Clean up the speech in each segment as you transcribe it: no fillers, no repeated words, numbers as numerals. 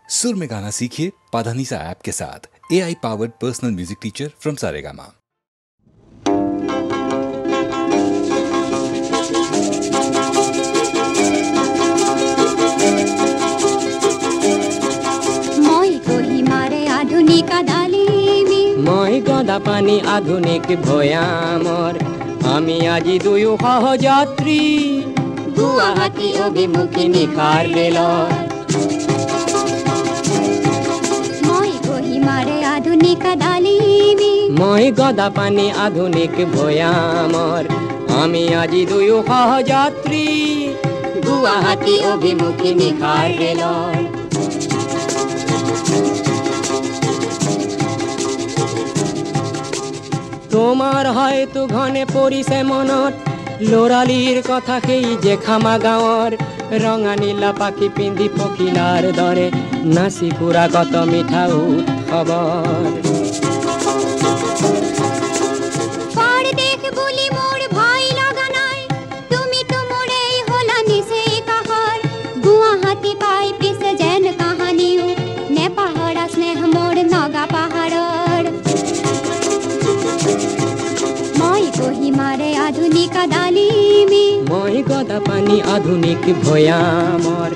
सुर में गाना सीखिए पाधानीसा ऐप के साथ। AI powered personal music teacher from Saregama. মই গদা পানী আধুনিক ভয়ামৰ আমি আজি দুয়ো সহযাত্ৰী গুৱাহাটী অভিমুখী নিশাৰ ৰেলৰ মই কহিমাৰে আধুনিক ডালিমি মই গদা পানী আধুনিক ভয়ামৰ আমি আজি দুয়ো সহযাত্ৰী গুৱাহাটী অভিমুখী নিশাৰ ৰেলৰ তোমাৰ হয়তো ঘনে পৰিছে মনত লৰালিৰ কথা সেই যে খামা গাঁৱৰ ৰঙা নীলা পাখি পিন্ধি পখিলাৰ দৰে নাচি কুৰা কত মিঠা উৎসৱৰ পৰদেশ বুলি মোৰ ভয় লগা নাই তুমি তো মোৰেই হলা নিচে কাহৰ গুৱাহাটী পাই পিছে যেন কাহানিও নেপাহৰা স্নেহ মোৰ নগা পাহাৰৰ মই কহিমাৰে আধুনিক ডালিমি মই গদা পানী আধুনিক ভয়ামৰ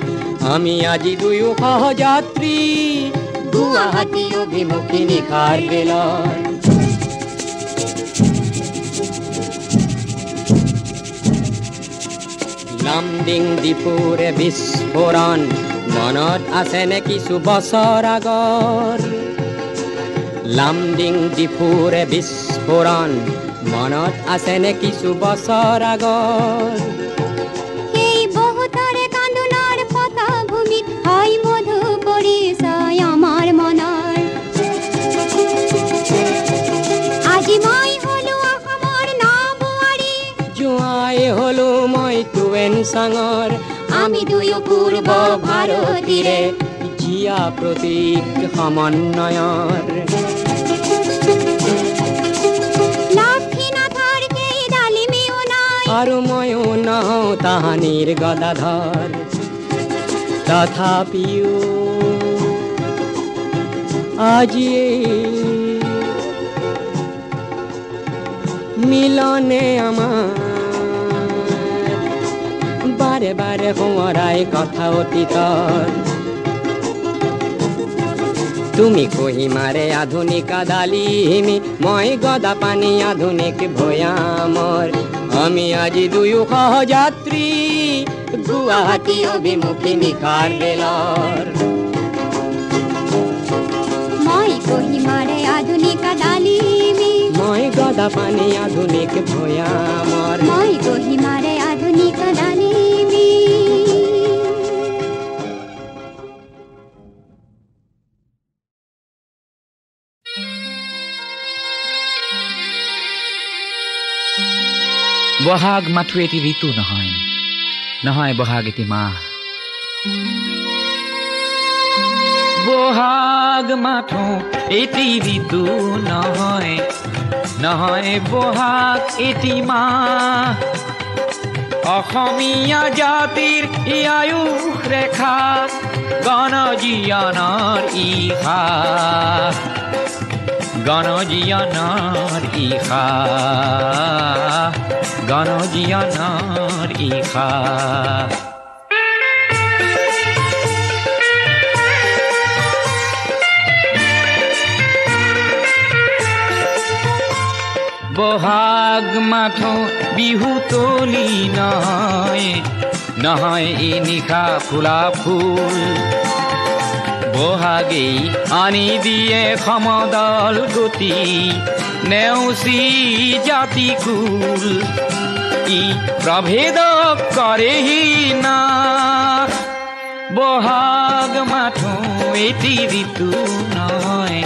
আমি আজি দুয়ো সহযাত্ৰী গুৱাহাটী অভিমুখী নিশাৰ ৰেলৰ লামডিং ডিপুৰে বিস্ফোৰণ মনত আছে নে কিছু বছৰ আগৰ লামডিং ডিপুৰে বিস্ফোৰণ মনত আছে নে কিছু বছৰ আগৰ সেই বহুতৰে কান্দোনৰ পটভূমিত হয় মধু পৰিচয় আমাৰ মনৰ আজি মই হলো অসমৰ নবোৱাৰী জোঁৱাই হলো মই টুৱেন চাঙৰ আমি দুয়ো পূৰ্ব ভাৰতীৰে জীয়া প্ৰতীক সমন্বয়ৰ আৰু ময়ো নহওঁ তাহানিৰ গদাধৰ তথাপিও আজি মিলনে আমাৰ বাৰে বাৰে সোঁৱৰাই কথা অতীতৰ তুমি কহিমাৰে আধুনিক ডালিমি মই গদা পানী আধুনিক ভয়ামৰ আমি আজি দুয়ো সহযাত্ৰী গুৱাহাটী অভিমুখী নিশাৰ ৰেলৰ মই কহিমাৰে আধুনিক ডালিমি মই গদা পানী আধুনিক ভয়ামৰ মই কহিমাৰে আধুনিক ডালিমি বহাগ মাথো এটি ঋতু নহয় নহয় বহাগ এটি মাহ বহাগ মাথো এটি ঋতু নহয় নহয় বহাগ এটি মাহ অসমীয়া জাতিৰ আয়ুস ৰেখা গণজীৱনৰ ইশা গণজীৱনৰ ইশা গণজীৱনৰ ইশা বহাগ মাথো বিহু তলি নহয় নহয় এই নিশা ফুলা ফুল বহাগেই আনি দিয়ে সমদল গতি নেওচি জাতি কুল ই প্ৰভেদ কৰেহি না বহাগ মাথো এটি ঋতু নহয়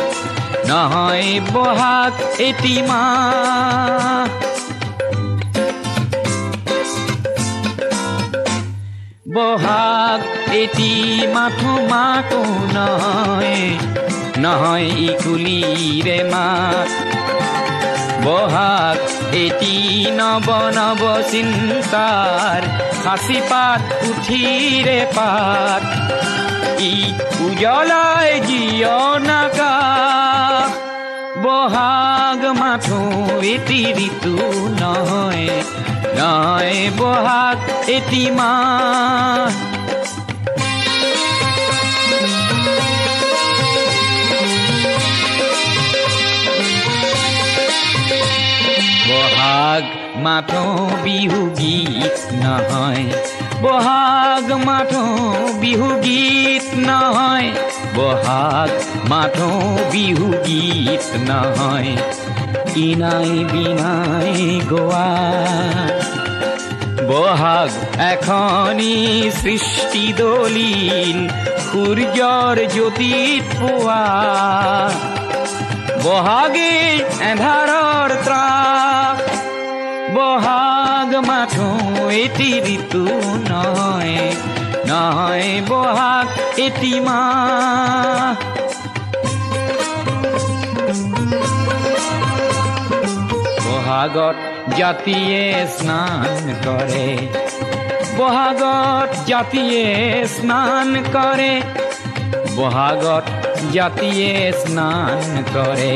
নহয় বহাগ এটি মাহ বহাগ এটি মাথো মাকো নহয় নহয় ইকুলিৰে মাত বহাগ এটি নব নব চিন্তাৰ সাঁচি পাত উঠিৰে পাত ই উজ্বলাই জীৱন আকাশ বহাগ মাথো এটি ঋতু নহয় নহয় বহাগ এটি মাহ বহাগ মাথো বিহু গীত নহয় বহাগ মাথো বিহু গীত নহয় বহাগ মাথো বিহু গীত নহয় ইনাই বিনাই গোৱা বহাগ এখনি সৃষ্টি দলিল সূৰ্যৰ জ্যোতিত পোৱা বহাগে এন্ধাৰৰ ত্ৰাস বহাগ মাথো এটি ঋতু নহয় নহয় বহাগ এটি মাহ বহাগত জাতিয়ে স্নান কৰে বহাগত জাতিয়ে স্নান কৰে বহাগত জাতিয়ে স্নান কৰে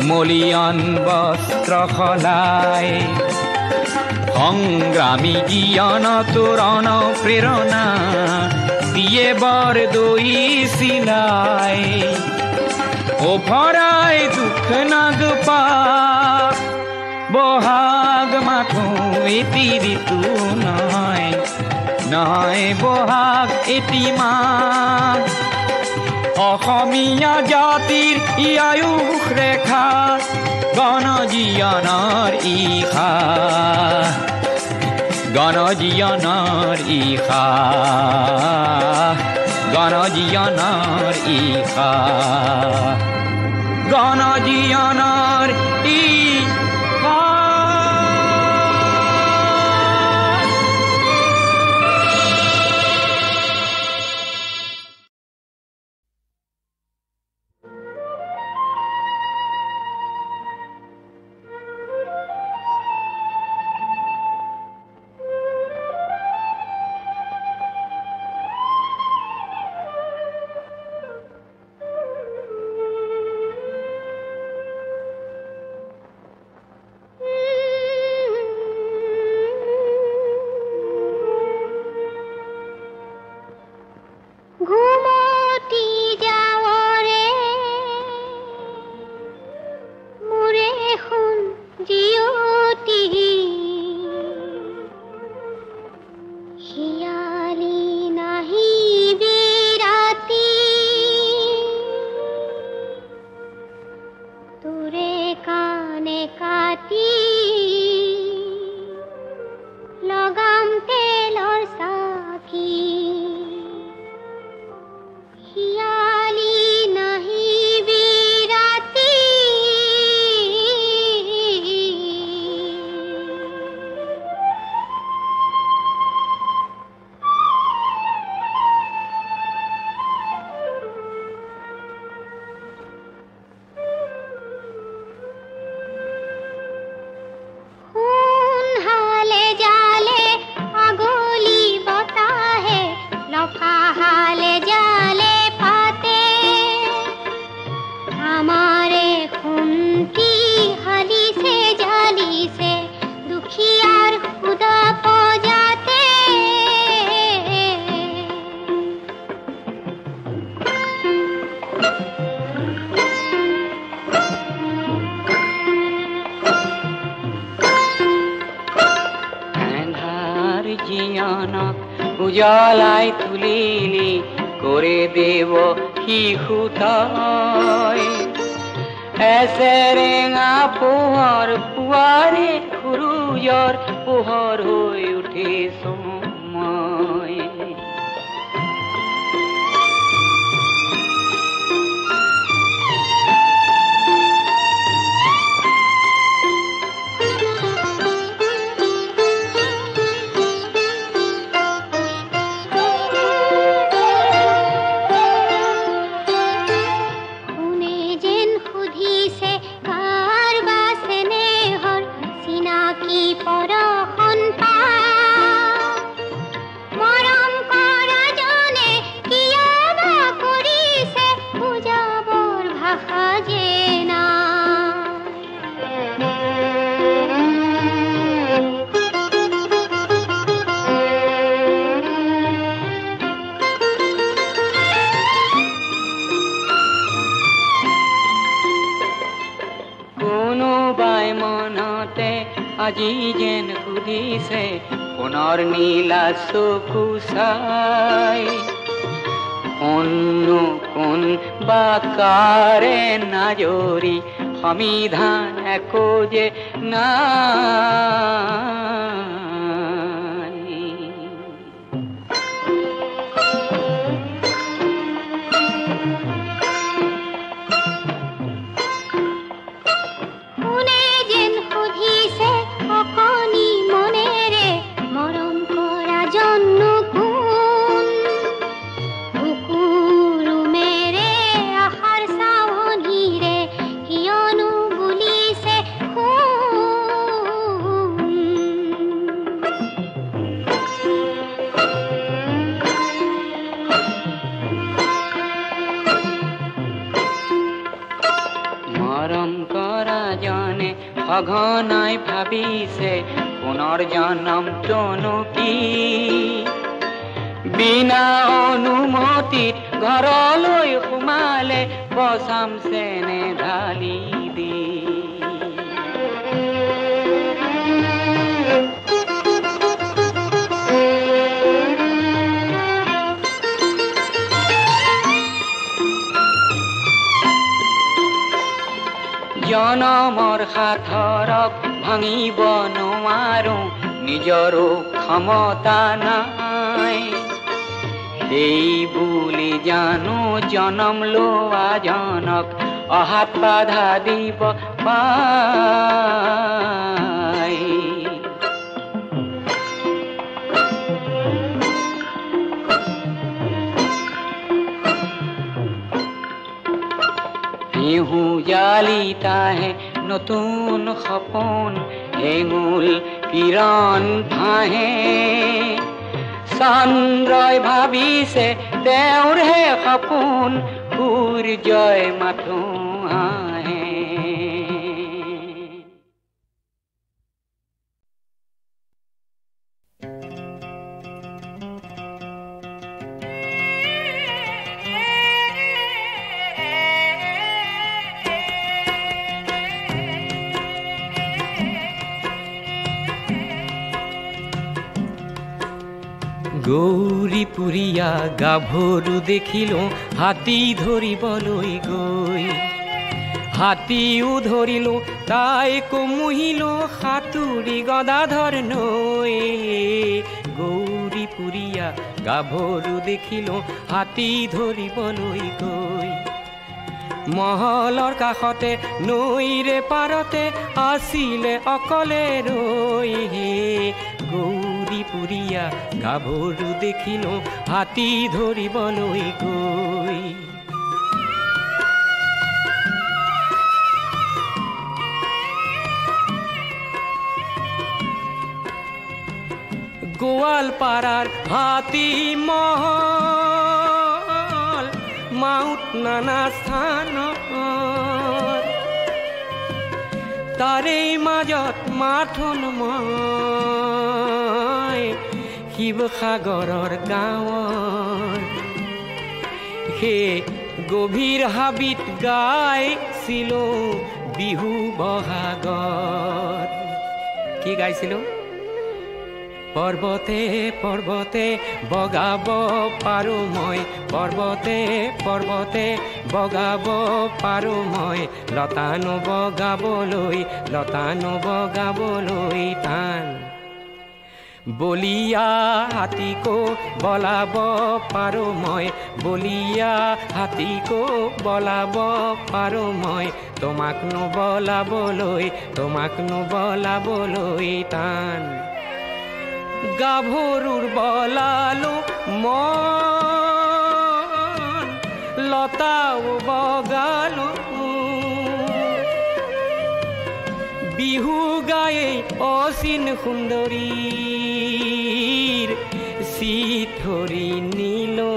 মলিয়ন বস্ত্ৰ সলাই সংগ্ৰামী জ্ঞান তোৰণ প্ৰেৰণা দিয়ে বৰ দৈ চিলাই ওফৰাই দুখ নাগপা বহাগ মাথো এটি ঋতু নহয় নহয় বহাগ এটি মাহ অসমীয়া জাতিৰ ই আয়ুস ৰেখা গণজীৱনৰ ইশা গণজীৱনৰ ইশা গণজীৱনৰ ইশা গণজীৱনৰ ইশা উজালাই তুলিলি কৰে দেব শিশুতাই এসেৰেঙা পোহৰ পুৱাৰে সূৰ্যৰ পোহৰ হৈ উঠে সময় পৰখন পা আজি যেন সুধিছে সোণৰ নীলা চকু চাই কোননো কোন বাকাৰে নাজৰি সমিধান একো যে নাই কোনে যেন সুধিছে অকণি মনেৰে মৰম কৰা জন্ম কোন বুকুৰুমেৰে আশাৰ চাৱনিৰে কিয়নো বুলিছে মৰম কৰা জনে সঘনাই ভাবিছে পুনৰ জনমটোনো কি বিনা অনুমতিত ঘৰলৈ সোমালে বচাম চেনে ঢালি দি জনমৰ সাঁথৰক ভাঙিব নোৱাৰো নিজৰো ক্ষমতা নাই সেই বুলি জানো জনম লোৱা জনক অহাত বাধা দিব পাই বিহু জালিতাহে নতুন সপোন হেঙুল কিৰণ ভাহে চন্দ্ৰই ভাবিছে তেওঁৰহে সপোন সূৰ্যই মাথো আহে গৌৰীপুৰীয়া গাভৰু দেখিলো হাতী ধৰিবলৈ গৈ হাতীও ধৰিলো তাইকো মুহিলো সাঁতুৰি গদাধৰ নৈ গৌৰীপুৰীয়া গাভৰু দেখিলো হাতী ধৰিবলৈ গৈ মহলৰ কাষতে নৈৰে পাৰতে আছিলে অকলে ৰৈ গৌৰীপুৰীয়া গাভৰু দেখিলো হাতী ধৰিবলৈ গৈ গোৱালপাৰাৰ হাতী মহল মাউত নানা স্থানত তাৰেই মাজত মাথোন মই শিৱসাগৰৰ গাঁৱৰ সেই গভীৰ হাবিত গাইছিলো বিহু বহাগত কি গাইছিলো পৰ্বতে পৰ্বতে বগাব পাৰো মই পৰ্বতে পৰ্বতে বগাব পাৰো মই লতানো বগাবলৈ টান বলিয়া হাতীকো বলাব পাৰো মই বলিয়া হাতীকো বলাব পাৰো মই তোমাক নবলাবলৈ টান গাভৰুৰ বলালো মন লতাও বগালো বিহু গায়ে অচিন সুন্দৰীৰ চিঠৰি নিলো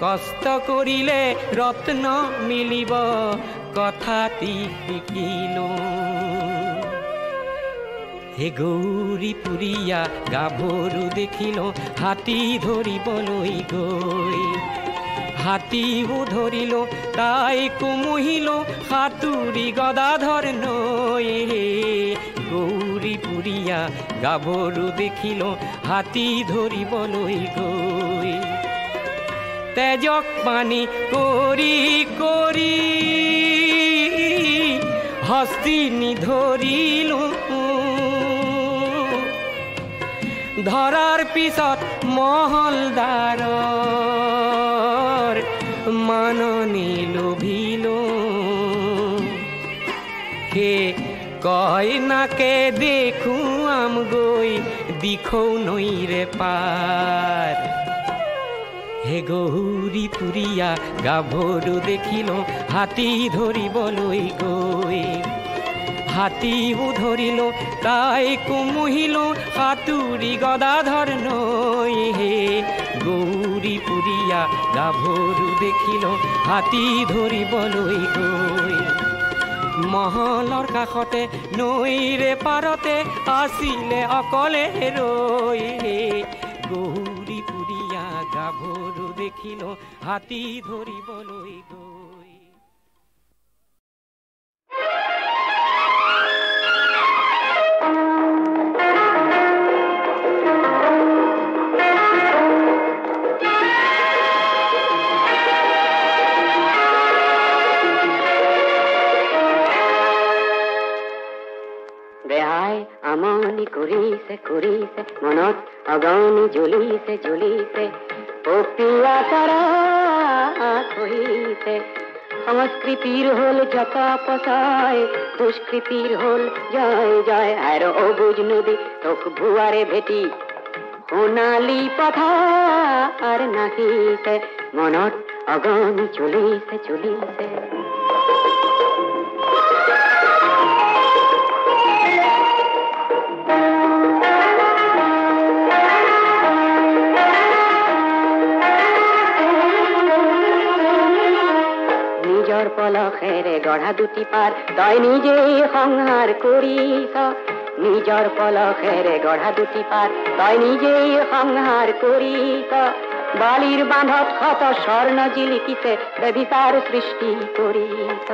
কষ্ট কৰিলে ৰত্ন মিলিব কথাটি শিকিলো হে গৌৰীপুৰীয়া গাভৰু দেখিলো হাতী ধৰিবলৈ গৈ হাতীও ধৰিল তাই কুমুহিল হাতুৰি গদাধৰ নই হে গৌৰী পুৰিয়া গাভৰু দেখিল হাতী ধৰিবলৈ গৈ তেজক পানী কৰি কৰি হস্তিনী ধৰিলো ধৰাৰ পিছত মহলদাৰৰ মাননি লোভিলো হে কয় নাকে দেখুৱাম গৈ দিখৌ নৈৰে পাৰ হে গৌৰী পুৰিয়া গাভৰু দেখিল হাতী ধৰিবলৈ গৈ হাতীও ধৰিল তাই কুমুহিল হাতুৰি গদাধৰ নৈ হে গৌৰী পুৰিয়া গাভৰু দেখিল হাতী ধৰিবলৈ গৈ মহলৰ কাষতে নৈৰে পাৰতে আছিলে অকলে ৰৈ হে গৌৰী পুৰিয়া গাভৰু দেখিল হাতী ধৰিবলৈ গৈ আমনি কৰিছে কৰিছে মনত অগনি জ্বলিছে জ্বলিছে পপিয়া তৰা থৈছে সংস্কৃতিৰ হল যত পচাই দুষ্কৃতিৰ হল জয় জয় আৰু অবুজ নদী তোক ভুৱাৰে ভেটি সোণালী পথাৰ নাহিছে মনত অগনি জ্বলিছে জ্বলিছে পলখেৰে গঢ়া দুটি পাৰ তই নিজেই সংহাৰ কৰিছ নিজৰ পলখেৰে গঢ়া দুটি পাৰ তই নিজেই সংহাৰ কৰিছ বালিৰ বান্ধত শত স্বৰ্ণ জিলিকিছে বেবিচাৰ সৃষ্টি কৰিছ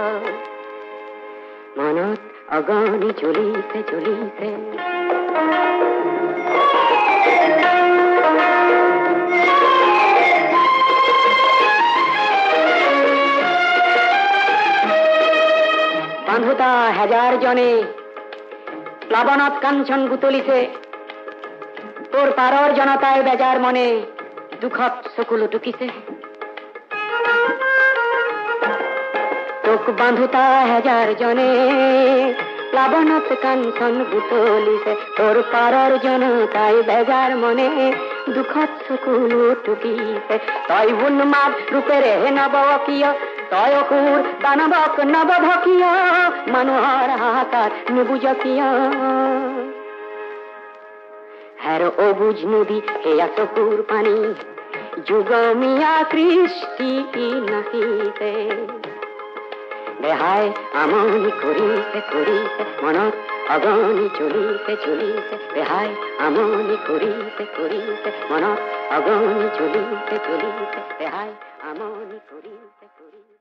মনত অগনি জ্বলিছে জ্বলিছে বান্ধোতা হাজাৰ জনে প্লাৱনত কাঞ্চন বুটলিছে তোৰ পাৰৰ জনতাই বেজাৰ মনে দুখত চকুলো টুকিছে তোক বান্ধোতা হাজাৰ জনে প্লাৱনত কাঞ্চন বুটলিছে তোৰ পাৰৰ জনতাই বেজাৰ মনে দুখত চকুলো টুকিছে তই উন্মাদ ৰূপেৰে নৱকিয় তই অসুৰ দানৱক নৱভকীয় মানুহৰ হাহাকাৰ নুবুজ কিয় হেৰ অবুজ নদী সেয়া চকুৰ পানী যুগমীয়া সৃষ্টি নাহিছে দেহাই আমনি কৰিছে কৰিছে মনত অগনি জ্বলিছে জ্বলিছে দেহাই আমনি কৰিছে কৰিছে মনত অগনি জ্বলিছে জ্বলিছে দেহাই আমনি কৰিছে কৰিছে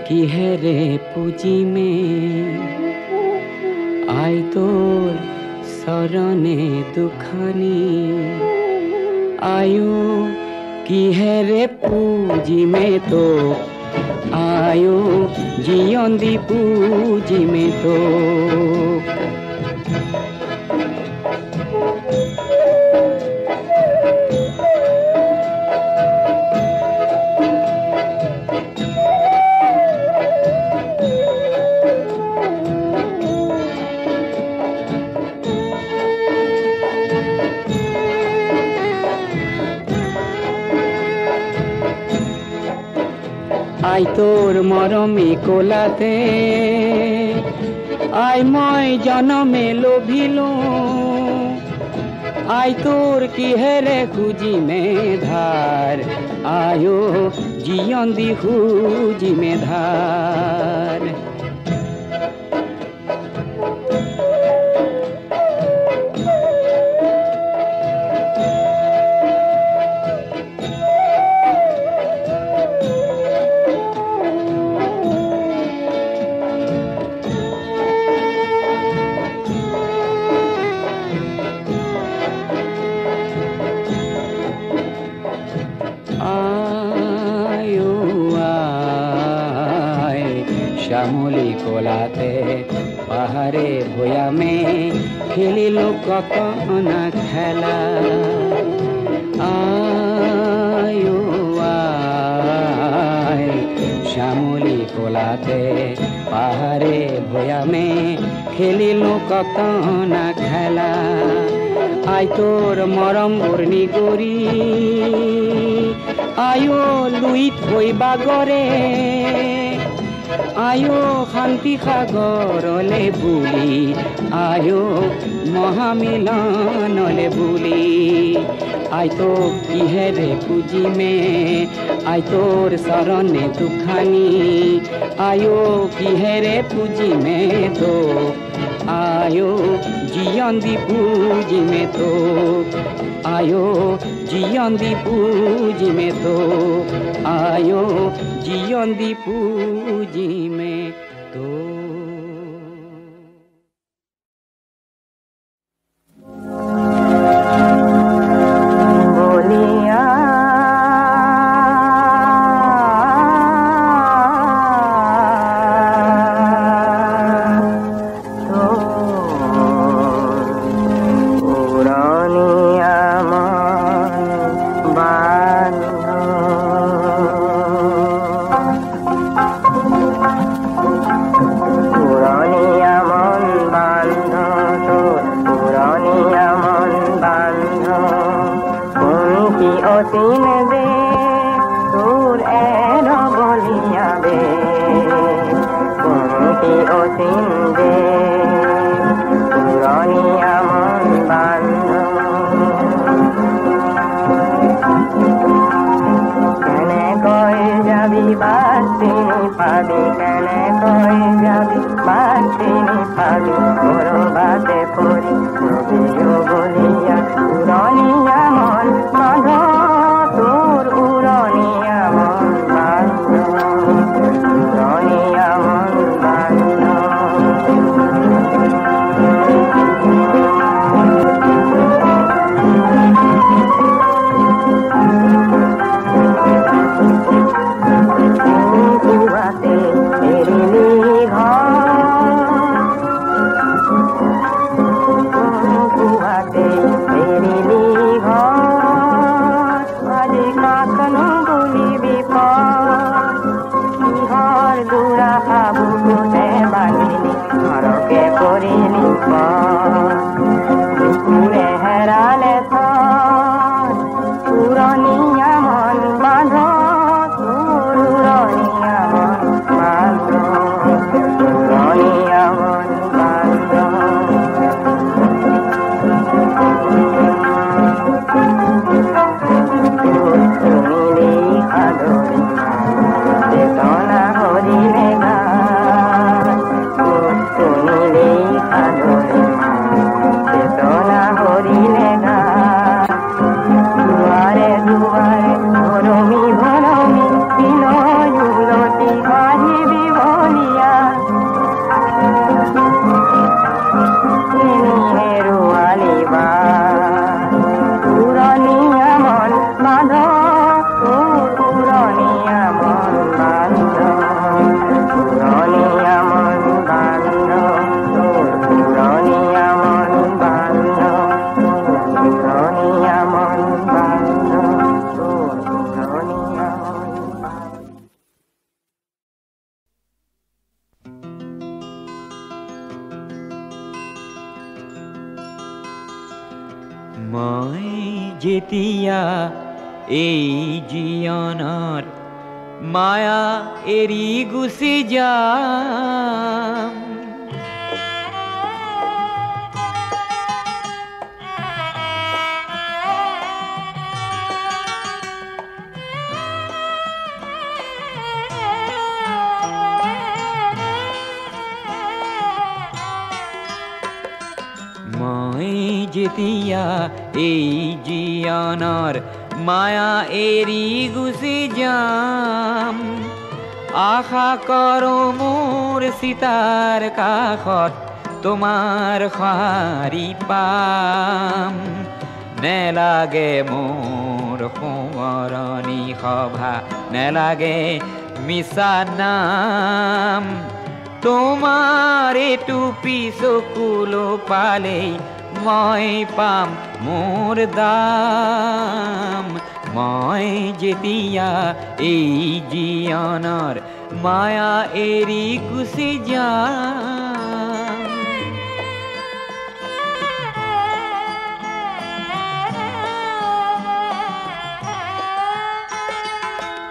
কিহেৰে পুজিমে আই তোৰ চৰণে দুখনি আয়ো কিহেৰে পুজিমে তোক আয়ো জীয়ন্দি পুজিমে তোক আই তোৰ মৰমে কোলাতে আই মই জনমে লোভিলো আই তোৰ কিহেৰে খুজিমে ধাৰ আয়ো জীয়ন্দি খুজিমে ধাৰ শ্যামলী কোলাতে পাহাড়ে ভয়ামে খেলিল কত না খেলা আয়ো আয় শ্যামলী কোলাতে পাহাড়ে ভয়ামে খেলিল কত না খেলা আই তোর মৰম বৰ্ণি কৰি আয়ো লুইত হৈ বাগৰে আয়ো শান্তি সাগৰলে বুলি আয়ো মহামিলনলে বুলি আই তোক কিহেৰে পুজিমে আই তোৰ চৰণে দুখানি আয়ো কিহেৰে পুজিমে তোক আয়ো জীয়ন্দি পুজিমে তোক আয়ো জীয়ন্দি পুজিমে তোক আয়ো জীয়ন্দি পুজিমে তোক মই যেতিয়া এই জীৱনৰ মায়া এৰি গুচি যাম মই যেতিয়া এই জীয়ানৰ মায়া এৰি গুচি যাম আশা কৰো মোৰ সীতাৰ কাষত তোমাৰ সঁহাৰি পাম নেলাগে মোৰ সোঁৱৰণি সভা নেলাগে মিছা নাম তোমাৰ টুপি চকুলো পালেই মই পাম মোৰ দাম মই যেতিয়া এই জীয়নৰ মায়া এৰি গুচি যাম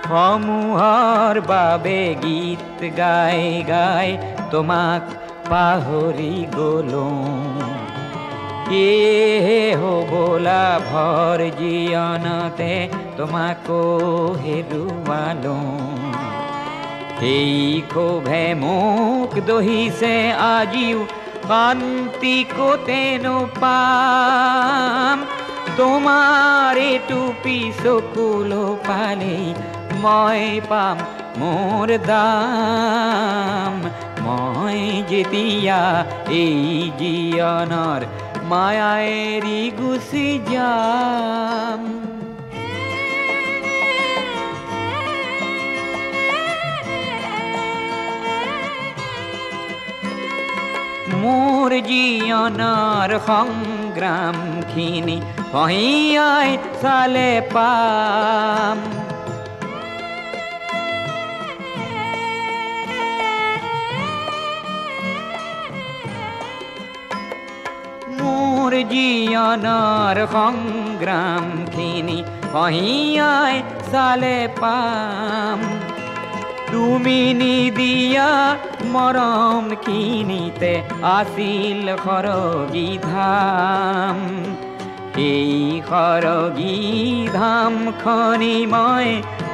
সমূহৰ বাবে গীত গাই গাই তোমাক পাহৰি গলো সেয়েহে হ'বলা ভৰ জীয়নতে তোমাকো হেৰুৱালো সেই ক্ষোভে মোক দহিছে আজিও শান্তি ক'তে নোপাম তোমাৰ টুপি চকুলো পালেই মই পাম মোৰ দাম মই যেতিয়া এই জীয়নৰ মায়া এৰি গুচি যাম মোৰ জীয়নৰ সংগ্ৰামখিনি পহিয়াই চালে পাম মোৰ জীয়নৰ সংগ্ৰামখিনি পহিয়াই চালে পাম তুমি নিদিয়া মৰমখিনিতে আছিল সৰগী ধাম সেই সৰগী ধামখনি মই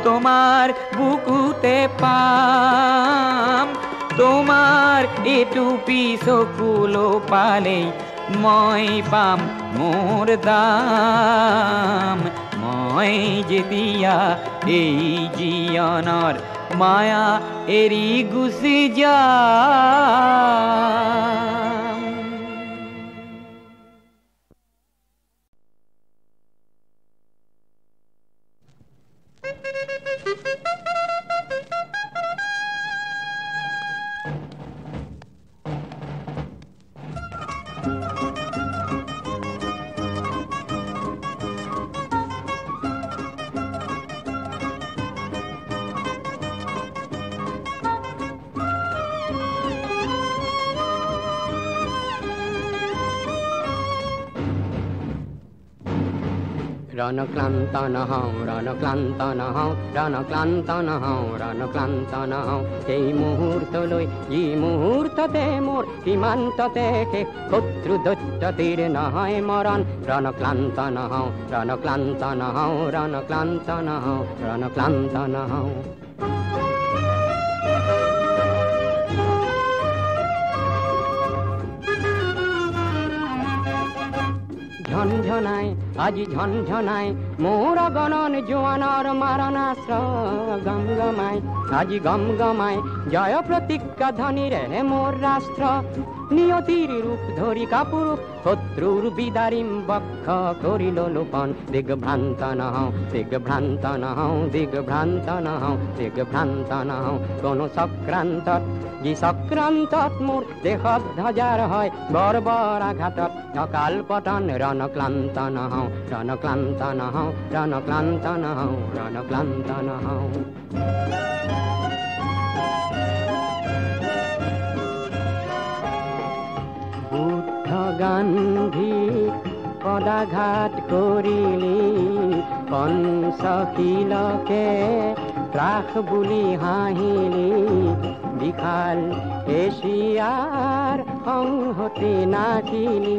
তোমাৰ বুকুতে পাম তোমাৰ টুপি চকুলো পালেই মই পাম মোৰ দাম মই যেতিয়া এই জীয়নৰ মায়া এৰি গুচি যাম ৰণক্লান্ত নহও ৰণক্লান্ত নহও ৰণক্লান্ত নহও ৰণক্লান্ত নহও এই মুহূৰ্তলৈ ই মুহূৰ্ততে মোৰ সীমান্ততে শেষ শত্ৰু দৈত্য তীৰ নহয় মৰণ রণক্লান্ত নহও রণক্লান্ত নহও রণক্লান্ত নহও রণক্লান্ত নহও ঝনঝনাই আজি ঝনঝনাই মোর গণন জোয়ানর মারণাস্ত্র গমগমাই আজি গমগমাই জয় প্রতিজ্ঞা ধ্বনি রে মোর রাষ্ট্র নিয়তির রূপ ধরি কাপুরূপ শত্রুর বিদারিম বক্ষ করিল লোপন দিগভ্রান্ত নহও দিগভ্রান্ত নহও দিগভ্রান্ত নহও দিগভ্রান্ত নহও কোন চক্রান্তত যি চক্রান্তত মোর দেহত ধ্বজার হয় বর্বর আঘাতত অকাল পতন রণক্লান্ত নহও রণক্লান্ত নহও রণক্লান্ত নহও রণক্লান্ত নহও বুদ্ধ গান্ধী পদাঘাত করিলি পঞ্চশীলকে ৰাস বুলি হাঁহিলি বিশাল এছিয়াৰ সংহতি নাচিলি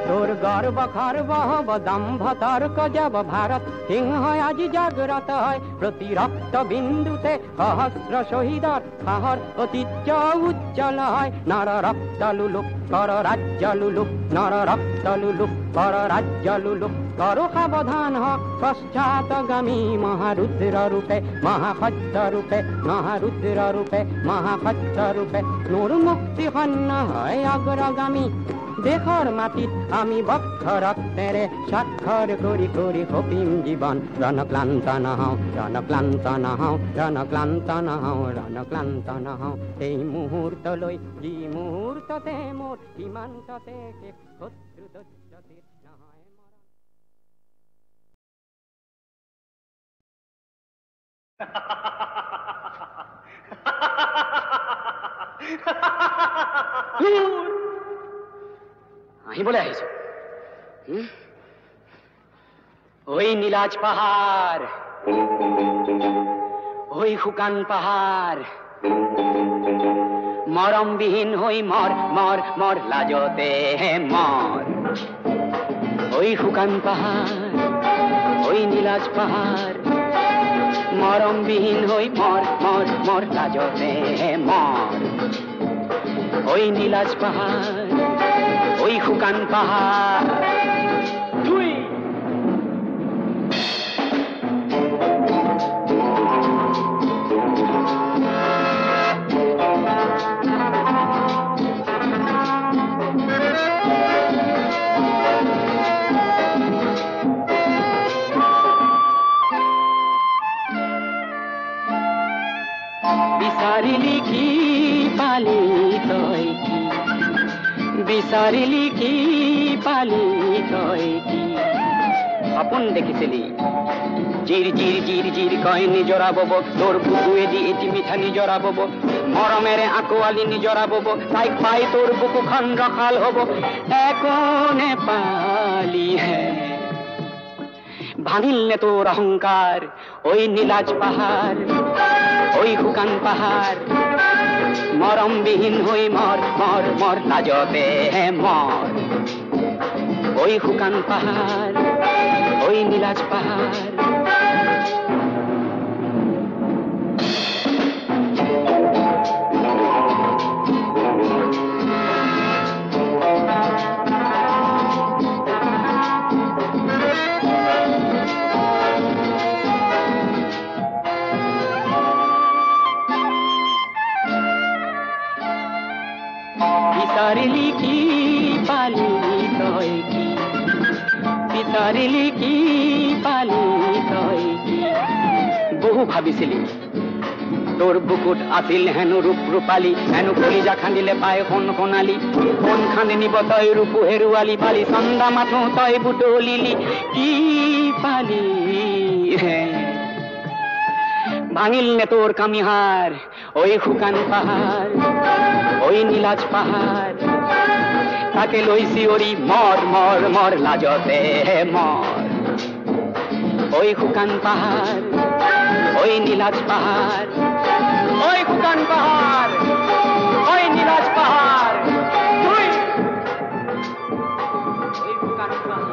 তোর গর্ব খর্ব হব দম্ভ তর্ক যাব ভারত সিংহ আজি জাগ্রত হয় প্রতি রক্ত বিন্দুতে সহস্র শহীদর সাহর ঐতিহ্য উজ্জ্বল হয় নর রক্ত লুলুক কর রাজ্য লুলুক নর রক্ত লুলুক কর রাজ্য লুলুক করো সাবধান হ পশ্চাৎগামী মহারুদ্র রূপে মহাখদ্য রূপে মহারুদ্র রূপে মহাখদ্য রূপে নূর মুক্তি হন্য হয় অগ্রগামী দেশৰ মাটিত আমি বক্ষ ৰক্তেৰে স্বাক্ষৰ কৰি কৰি সপিম জীৱন ৰণক্লান্ত নহওঁ ৰণক্লান্ত নহওঁ ৰণক্লান্ত নহওঁ ৰণক্লান্ত নহওঁ এই মুহূৰ্তলৈ যি মুহূৰ্ততে মোৰ সীমান্ততে শেষ শত্ৰু দৈত্যতে নহয় আহিবলৈ আহিছো ঐ নীলাজ পাহাৰ ঐ শুকান পাহাৰ মৰমবিহীন হৈ মৰ মৰ মৰ লাজতে মৰ ঐ শুকান পাহাৰ ঐ নীলাজ পাহাৰ মৰমবিহীন হৈ মৰ মৰ মৰ লাজতে মৰ ঐ নীলাজ পাহাৰ ওই শুকান পাহাড় তুই বিচাৰিলি কি পালি তই কি বিচাৰিলি কি পালি তই কি সপোন দেখিছিলি জিৰ জিৰ জিৰ জিৰ কয় নিজৰা বব তোৰ বুকুৱেদি এটি মিঠা নিজৰা বব মৰমেৰে আকোৱালি নিজৰা বব তাইক পাই তোৰ বুকুখন ৰখাল হব একো নেপালি হে ভাঙিল নে তোৰ অহংকাৰ ঐ নীলাজ পাহাৰ ঐ শুকান পাহাৰ মৰমবিহীন হৈ মৰ মৰ মৰ লাজতে মৰ ঐ শুকান পাহাৰ ঐ নীলাজ পাহাৰ বিচাৰিলি কি পালি তই কি বিচাৰিলি কি পালি তই কি বহু ভাবিছিলি তোৰ বুকুত আছিল হেনো ৰূপ ৰূপালী হেনো কলিজা খান্দিলে পায় সোণ সোণালী সোণ খান্দি নিব তই ৰূপু হেৰুৱালি পালি চন্দা মাথো তই বুটলিলি কি পালি ভাঙিল নে তোৰ কামিহাৰ ঐ শুকান পাহাৰ ঐ নীলাজ পাহাৰ তাকে লৈ চিঞৰি মৰ মৰ মৰ লাজতে মৰ ঐ শুকান পাহাৰ ঐ নীলাজ পাহাৰ ঐ শুকান পাহাৰ ঐ নীলাজ পাহাৰ ঐ শুকান পাহাৰ